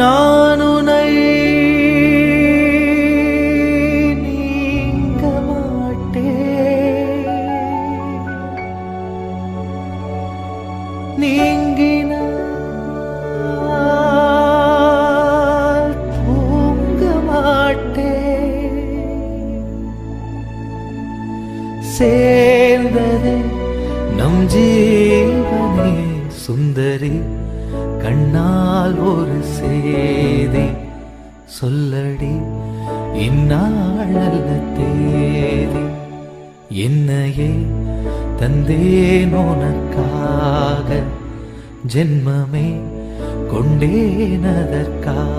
நான் உன்னை நீங்க மாட்டேன். நீங்கினால் தூங்க மாட்டேன். சேர்ந்ததே நம் ஜீவனே சுந்தரி, கண்ணால் ஒரு சேதி சொல்லடி, இந்நாள் நல்ல தேதி. என்னையே தந்தேன் உனக்காக, ஜென்மமே கொண்டேன் அதற்காக.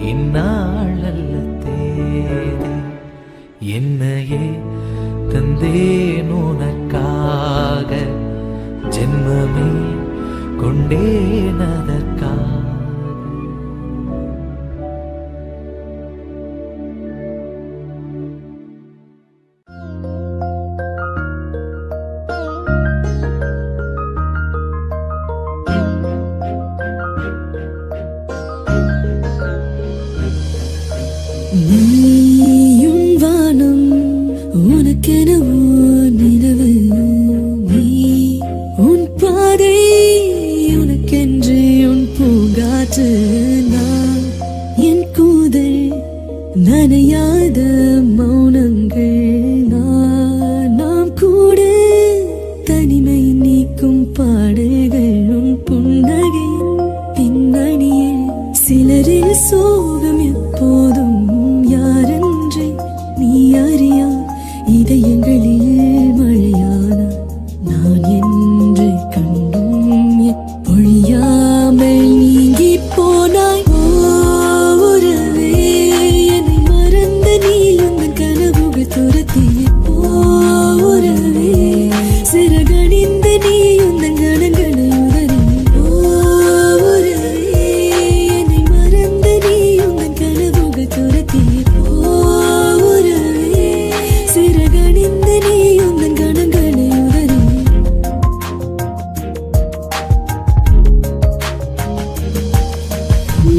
இந்நாள் நல்ல தேதி, என்னையே தந்தேன் உனக்காக, ஜென்மமே கொண்டேன் அதற்காக. நீயும் வானம் உனக்கெனவோ நிலவு, நீ உன் பாதை உனக்கென்று உன் பூங்காற்று, நான் என் கூதல் நனையாத மௌனங்கள், நாம் கூட தனிமை நீக்கும் பாடல்கள், உன் புன்னகை பின்னணியில் சிலரில் சோகம் எப்போதும் யாரென்றே நீ அறியா இதயங்களில் மழையான நான் என்று கண்டும் பொழியாமல் நீங்கி போனாய். உறவே என்னை மறந்த நீ உந்தன் கனவுகள் துரத்திய உறவே, சிறகணிந்த நீ உந்தன் கணங்களை உதறி. உறவே என்னை மறந்த நீ உந்தன் கனவுகள் துரத்திய உறவே, சிறகணிந்த நீ உந்தன் கணங்களை உதறி.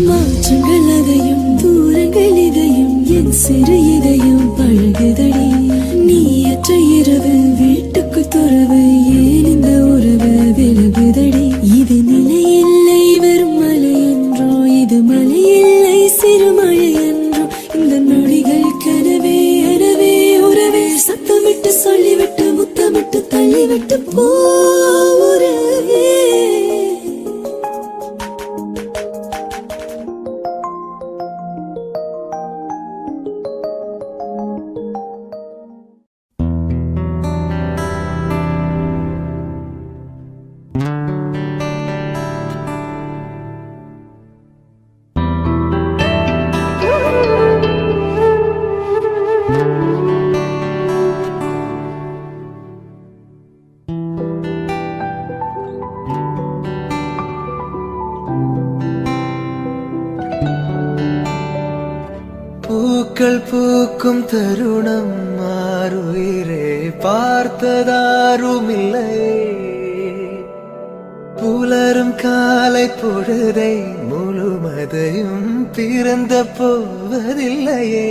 மாற்றங்கள் அதையும் தூரங்கள் இதையும் என் சிறு இதயம் பழகுதடி. நீயற்ற இரவு வீட்டுக்கு துறவு, ஏன் இந்த உறவு விலகுதடி. இது நிலையில்லை வெறும் மலை என்றோ, இது மலையில்லை சிறுமழை என்றோ, இந்த நொடிகள் கனவே எனவே உறவே, சத்தமிட்டு சொல்லிவிட்டு முத்தமிட்டு தள்ளிவிட்டு போ உறவே. பூக்கள் பூக்கும் தருணம் மாறுயிரே பார்த்ததாருமில்லை. புலரும் காலை பொழுதை முழுமதையும் பிறந்த போவதில்லையே.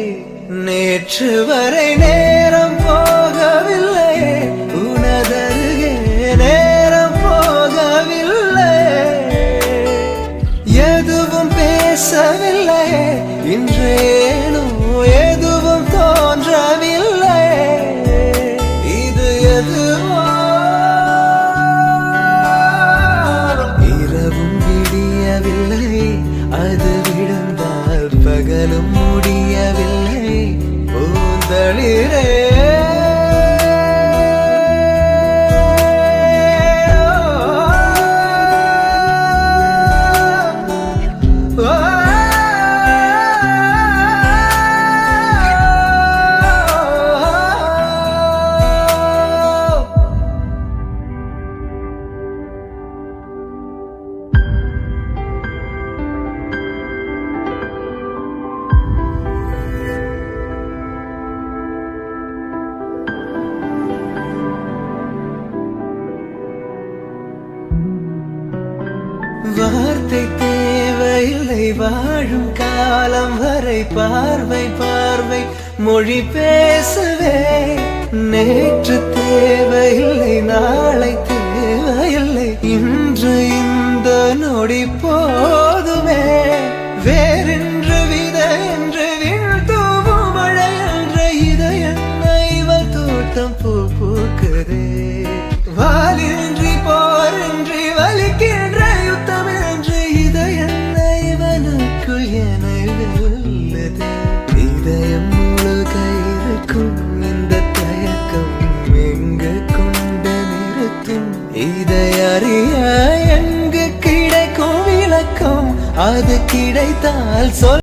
நேற்று வரை நேரம் போகவில்லையே, உனதருகே நேரம் போகவில்லை. எதுவும் பேசவில்லையே, இன்றேனோ எதுவும் தோன்றவில்லை. இது எதுவோ இரவும் விடியவில்லை, அது விழுந்தால் பகலும் முடியவில்லை. பூந்தளிரே வாழும் காலம் வரை பார்வை பார்வை மொழி பேசவே நேற்று தேவையில்லை நாளை தேவையில்லை இன்று இந்த நொடி போதுமே வேறென்று வித என்று வீழ்த்தூவும் மழை என்ற இதயன்ன இவள் தோட்டம் பூ பூக்குதே வாலின்றி போரின்றி வலிக்கின்ற யுத்தம் என்று இதயன்ன இவனுக்குள் என வெல்லுதே இதயம் முழுக இருக்கும் இந்த தயக்கம் எங்கு கொண்டு நிறுத்தும் இதை அறிய எங்கு கிடைக்கும் விளக்கம் அது கிடைத்தால் சொல்